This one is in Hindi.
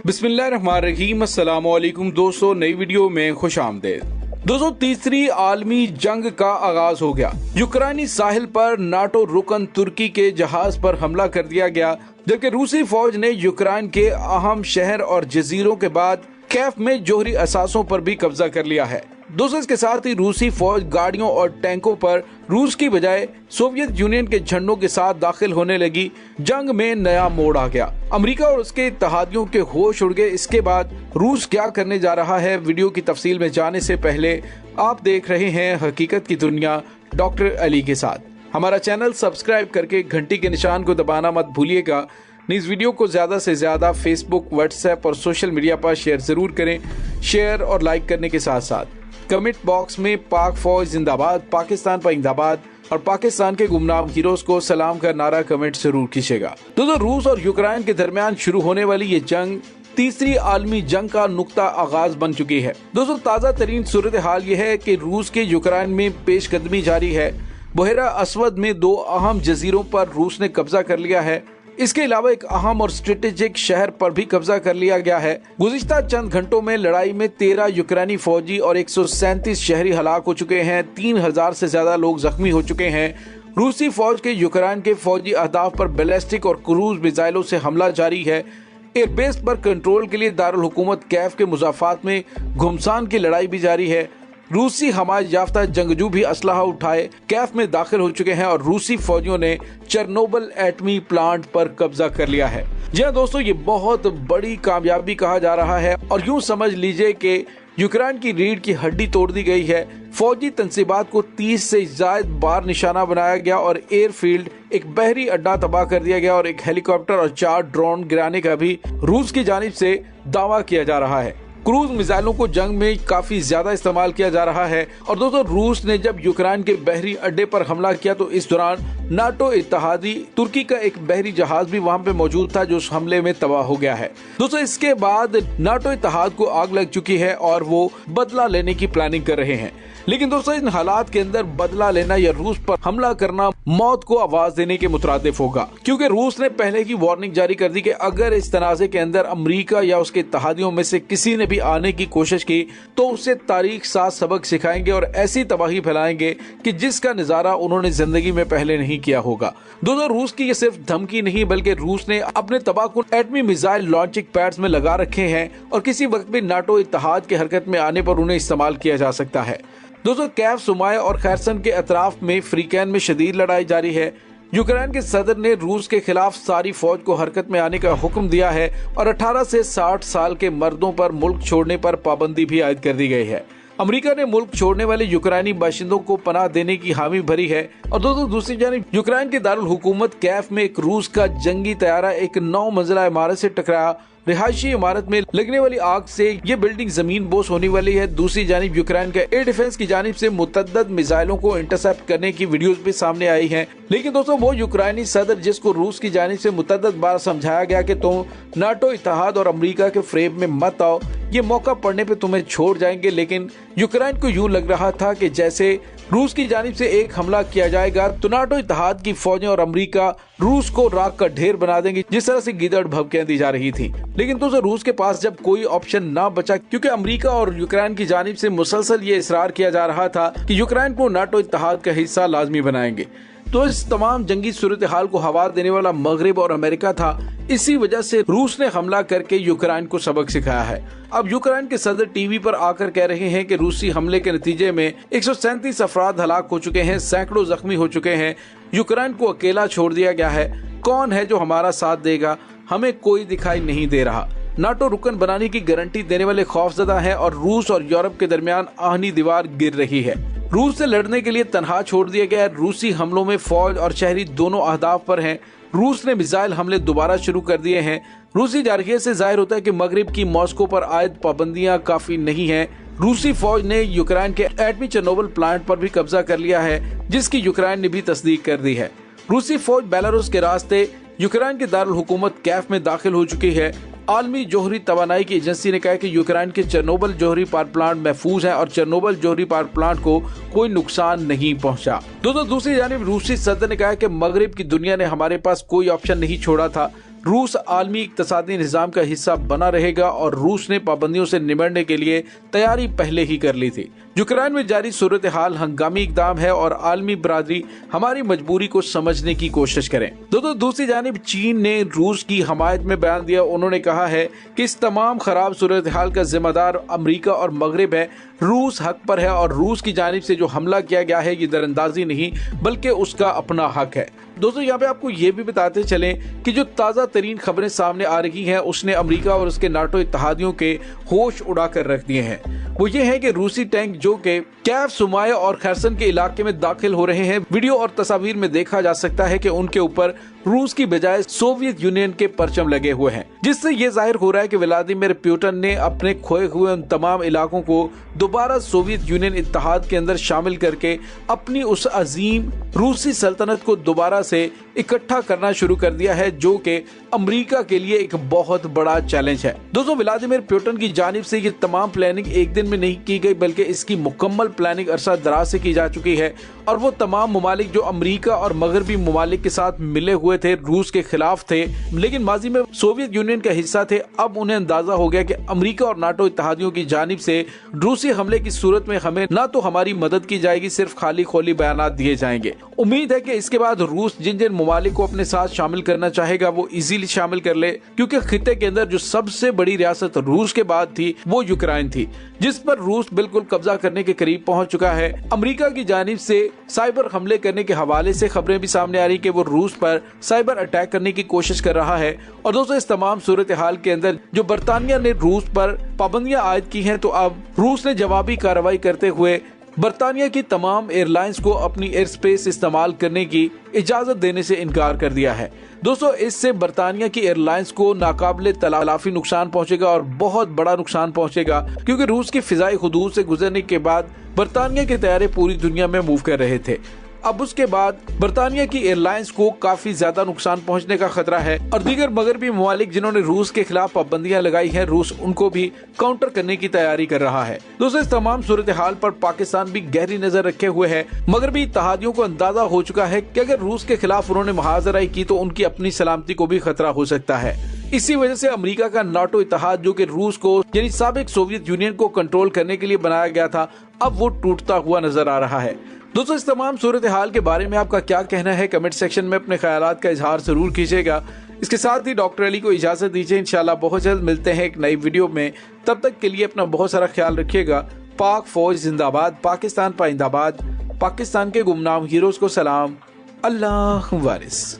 बिस्मिल्लाहिर्रहमानिर्रहीम। अस्सलामुअलैकुम दोस्तों, नई वीडियो में खुश आमदेद। दोस्तों, तीसरी आलमी जंग का आगाज हो गया। यूक्रेनी साहिल पर नाटो रुकन तुर्की के जहाज पर हमला कर दिया गया, जबकि रूसी फौज ने यूक्रेन के अहम शहर और जजीरों के बाद कैफ में जोहरी असासों पर भी कब्जा कर लिया है। दोस्तों, इसके साथ ही रूसी फौज गाड़ियों और टैंकों पर रूस की बजाय सोवियत यूनियन के झंडों के साथ दाखिल होने लगी। जंग में नया मोड़ आ गया। अमेरिका और उसके इत्तेहादियों के होश उड़ गए। इसके बाद रूस क्या करने जा रहा है, वीडियो की तफसील में जाने से पहले आप देख रहे हैं हकीकत की दुनिया डॉक्टर अली के साथ। हमारा चैनल सब्सक्राइब करके घंटी के निशान को दबाना मत भूलिएगा। इस वीडियो को ज्यादा से ज्यादा फेसबुक, व्हाट्सएप और सोशल मीडिया पर शेयर जरूर करें। शेयर और लाइक करने के साथ साथ कमेंट बॉक्स में पाक फौज जिंदाबाद, पाकिस्तान पाइंदाबाद और पाकिस्तान के गुमनाम हीरोज को सलाम का नारा कमेंट जरूर कीजिएगा। दोस्तों, रूस और यूक्रेन के दरमियान शुरू होने वाली ये जंग तीसरी आलमी जंग का नुक्ता आगाज बन चुकी है। दोस्तों, ताज़ा तरीन सूरत हाल ये है कि रूस के यूक्रेन में पेशकदमी जारी है। बहरा असवद में 2 अहम जजीरों पर रूस ने कब्जा कर लिया है। इसके अलावा एक अहम और स्ट्रेटेजिक शहर पर भी कब्जा कर लिया गया है। गुज़िश्ता चंद घंटों में लड़ाई में 13 यूक्रेनी फौजी और 137 शहरी हलाक हो चुके हैं। 3000 से ज्यादा लोग जख्मी हो चुके हैं। रूसी फौज के यूक्रेन के फौजी अहदाफ पर बैलिस्टिक और क्रूज मिसाइलों से हमला जारी है। एयरबेस पर कंट्रोल के लिए दारुल हुकूमत कैफ के मुजाफात में घुमसान की लड़ाई भी जारी है। रूसी हमायत याफ्ता जंगजू भी असलहा उठाए कैफ में दाखिल हो चुके हैं और रूसी फौजियों ने चेरनोबिल एटमी प्लांट पर कब्जा कर लिया है। जी हाँ दोस्तों, ये बहुत बड़ी कामयाबी कहा जा रहा है और यूं समझ लीजिए कि यूक्रेन की रीढ़ की हड्डी तोड़ दी गई है। फौजी तंसीबात को 30 से ज्यादा बार निशाना बनाया गया और एयरफील्ड, एक बहरी अड्डा तबाह कर दिया गया और एक हेलीकॉप्टर और 4 ड्रोन गिराने का भी रूस की जानिब से दावा किया जा रहा है। क्रूज मिसाइलों को जंग में काफी ज्यादा इस्तेमाल किया जा रहा है। और दोस्तों, रूस ने जब यूक्रेन के बहरी अड्डे पर हमला किया तो इस दौरान नाटो इत्तेहादी तुर्की का एक बहरी जहाज भी वहां पे मौजूद था, जो उस हमले में तबाह हो गया है। दोस्तों, इसके बाद नाटो इत्तेहाद को आग लग चुकी है और वो बदला लेने की प्लानिंग कर रहे हैं। लेकिन दोस्तों, इन हालात के अंदर बदला लेना या रूस पर हमला करना मौत को आवाज देने के मुतरादिफ होगा, क्योंकि रूस ने पहले की वार्निंग जारी कर दी कि अगर इस तनाज़े के अंदर अमेरिका या उसके इत्तेहादियों में से किसी ने भी आने की कोशिश की तो उसे तारीख साथ सबक सिखाएंगे और ऐसी तबाही फैलाएंगे कि जिसका नजारा उन्होंने जिंदगी में पहले नहीं किया होगा। दोस्तों, रूस की ये सिर्फ धमकी नहीं, बल्कि रूस ने अपने तबाहकुन एटमी मिसाइल लॉन्चिंग पैड्स में लगा रखे हैं और किसी वक्त भी नाटो इत्तेहाद के हरकत में आने पर उन्हें इस्तेमाल किया जा सकता है। दोस्तों, कैफ, सुमाय और खैरसन के अतराफ में फ्रीकैन में शदीद लड़ाई जारी है। यूक्रेन के सदर ने रूस के खिलाफ सारी फौज को हरकत में आने का हुक्म दिया है और 18 से 60 साल के मर्दों पर मुल्क छोड़ने पर पाबंदी भी आयद कर दी गई है। अमेरिका ने मुल्क छोड़ने वाले यूक्रेनी बाशिंदों को पनाह देने की हामी भरी है। और दोस्तों, दूसरी जानिब यूक्रेन के दारुल हुकूमत कैफ में एक रूस का जंगी तैयारा एक 9 मंजिला इमारत से टकराया। रिहायशी इमारत में लगने वाली आग से ये बिल्डिंग जमीन बोस होने वाली है। दूसरी जानिब यूक्रेन के एयर डिफेंस की जानिब से मुतअद्दिद मिसाइलों को इंटरसेप्ट करने की वीडियोस भी सामने आई हैं। लेकिन दोस्तों, वो यूक्रेनी सदर जिसको रूस की जानिब से मुतअद्दिद बार समझाया गया कि तुम नाटो इत्तेहाद और अमेरिका के फ्रेम में मत आओ, ये मौका पड़ने पे तुम्हें छोड़ जाएंगे। लेकिन यूक्रेन को यूं लग रहा था कि जैसे रूस की जानिब से एक हमला किया जाएगा तो नाटो इत्तेहाद की फौजें और अमेरिका रूस को राख का ढेर बना देंगे, जिस तरह से गीदड़ भभकियां दी जा रही थी। लेकिन दोस्तों, रूस के पास जब कोई ऑप्शन ना बचा, क्योंकि अमेरिका और यूक्रेन की जानिब से मुसलसल ये इसरार किया जा रहा था कि यूक्रेन को नाटो इत्तेहाद का हिस्सा लाजमी बनाएंगे, तो इस तमाम जंगी सूरत हाल को हवा देने वाला मगरिब और अमेरिका था। इसी वजह से रूस ने हमला करके यूक्रेन को सबक सिखाया है। अब यूक्रेन के सदर टीवी पर आकर कह रहे हैं कि रूसी हमले के नतीजे में 137 अफराद हलाक हो चुके हैं, सैकड़ों जख्मी हो चुके हैं। यूक्रेन को अकेला छोड़ दिया गया है। कौन है जो हमारा साथ देगा? हमें कोई दिखाई नहीं दे रहा। नाटो रुकन बनाने की गारंटी देने वाले खौफजदा हैं और रूस और यूरोप के दरमियान आहनी दीवार गिर रही है। रूस से लड़ने के लिए तनहा छोड़ दिया गया है। रूसी हमलों में फौज और शहरी दोनों अहदाफ पर हैं। रूस ने मिसाइल हमले दोबारा शुरू कर दिए हैं। रूसी जारहियत से जाहिर होता है कि मगरिब की मॉस्को पर आयद पाबंदियां काफी नहीं हैं। रूसी फौज ने यूक्रेन के एटमी चेरनोबिल प्लांट पर भी कब्जा कर लिया है, जिसकी यूक्रेन ने भी तस्दीक कर दी है। रूसी फौज बेलारूस के रास्ते यूक्रेन के दारुल हुकूमत कैफ में दाखिल हो चुकी है। आलमी जोहरी तवानाई की एजेंसी ने कहा कि यूक्रेन के चेर्नोबिल जोहरी पावर प्लांट महफूज है और चेर्नोबिल जोहरी पावर प्लांट को कोई नुकसान नहीं पहुंचा। दोस्तों दूसरी जानिब रूसी सदर ने कहा कि मगरिब की दुनिया ने हमारे पास कोई ऑप्शन नहीं छोड़ा था। रूस आलमी इक्तिसादी निज़ाम का हिस्सा बना रहेगा और रूस ने पाबंदियों से निमटने के लिए तैयारी पहले ही कर ली थी। यूक्रेन में जारी सूरत हाल हंगामी इकदाम है और आलमी बरादरी हमारी मजबूरी को समझने की कोशिश करें। दोस्तों दूसरी जानिब चीन ने रूस की हमायत में बयान दिया। उन्होंने कहा है कि इस तमाम खराब सूरत हाल का जिम्मेदार अमरीका और मगरिब है। रूस हक पर है और रूस की जानिब से जो हमला किया गया है ये दरअंदाजी नहीं बल्कि उसका अपना हक है। दोस्तों यहाँ पे आपको ये भी बताते चलें कि जो ताज़ा तरीन खबरें सामने आ रही हैं उसने अमेरिका और उसके नाटो इत्तेहादियों के होश उड़ा कर रख दिए हैं। वो ये है कि रूसी टैंक जो कि कैफ, सुमाया और खैरसन के इलाके में दाखिल हो रहे हैं। वीडियो और तस्वीर में देखा जा सकता है कि उनके ऊपर रूस की बजाय सोवियत यूनियन के परचम लगे हुए हैं, जिससे ये जाहिर हो रहा है कि व्लादिमीर पुतिन ने अपने खोए हुए उन तमाम इलाकों को दोबारा सोवियत यूनियन इत्तेहाद के अंदर शामिल करके अपनी उस अजीम रूसी सल्तनत को दोबारा से इकट्ठा करना शुरू कर दिया है, जो कि अमेरिका के लिए एक बहुत बड़ा चैलेंज है। दोस्तों व्लादिमीर पुतिन की जानिब से ये तमाम प्लानिंग एक दिन में नहीं की गई बल्कि इसकी मुकम्मल प्लानिंग अरसा दराज से की जा चुकी है और वो तमाम ममालिक जो अमेरिका और मगरबी ममालिक के साथ मिले हुए थे, रूस के खिलाफ थे, लेकिन माजी में सोवियत यूनियन का हिस्सा थे, अब उन्हें अंदाजा हो गया कि अमेरिका और नाटो इत्तेहादियों की जानिब से रूसी हमले की सूरत में हमें ना तो हमारी मदद की जाएगी, सिर्फ खाली खोली बयानात दिए जाएंगे। उम्मीद है कि इसके बाद रूस जिन जिन ममालिक को अपने साथ शामिल करना चाहेगा वो इजीली शामिल कर ले, क्योंकि खित्ते के अंदर जो सबसे बड़ी रियासत रूस के बाद थी वो यूक्रेन थी, जिस पर रूस बिल्कुल कब्जा करने के करीब पहुंच चुका है। अमेरिका की जानिब से साइबर हमले करने के हवाले से खबरें भी सामने आ रही कि वो रूस पर साइबर अटैक करने की कोशिश कर रहा है। और दोस्तों इस तमाम सूरत हाल के अंदर जो बरतानिया ने रूस पर पाबंदियां आयद की हैं, तो अब रूस ने जवाबी कार्रवाई करते हुए बरतानिया की तमाम एयरलाइंस को अपनी एयर स्पेस इस्तेमाल करने की इजाजत देने से इनकार कर दिया है। दोस्तों इससे बरतानिया की एयरलाइंस को नाकाबिले तलाफी नुकसान पहुंचेगा और बहुत बड़ा नुकसान पहुंचेगा, क्योंकि रूस की फिजाई हुदूद से गुजरने के बाद बरतानिया के तैयारे पूरी दुनिया में मूव कर रहे थे। अब उसके बाद बरतानिया की एयरलाइंस को काफी ज्यादा नुकसान पहुंचने का खतरा है और दीगर मगरबी ममालिक जिन्होंने रूस के खिलाफ पाबंदियां लगाई हैं, रूस उनको भी काउंटर करने की तैयारी कर रहा है। दोस्तों इस तमाम सूरत हाल पर पाकिस्तान भी गहरी नजर रखे हुए है। मगरबी इत्तेहादियों को अंदाजा हो चुका है कि अगर रूस के खिलाफ उन्होंने मुहाजराई की तो उनकी अपनी सलामती को भी खतरा हो सकता है। इसी वजह से अमेरिका का नाटो इत्तेहाद जो कि रूस को यानी साबिक सोवियत यूनियन को कंट्रोल करने के लिए बनाया गया था, अब वो टूटता हुआ नजर आ रहा है। दोस्तों इस तमाम सूरत हाल के बारे में आपका क्या कहना है, कमेंट सेक्शन में अपने ख्यालात का इजहार जरूर कीजिएगा। इसके साथ ही डॉक्टर अली को इजाजत दीजिए। इंशाल्लाह बहुत जल्द मिलते हैं एक नई वीडियो में। तब तक के लिए अपना बहुत सारा ख्याल रखिएगा। पाक फौज जिंदाबाद, पाकिस्तान पाइंदाबाद, पाकिस्तान के गुमनाम हीरोज को सलाम, अल्लाह वारिस।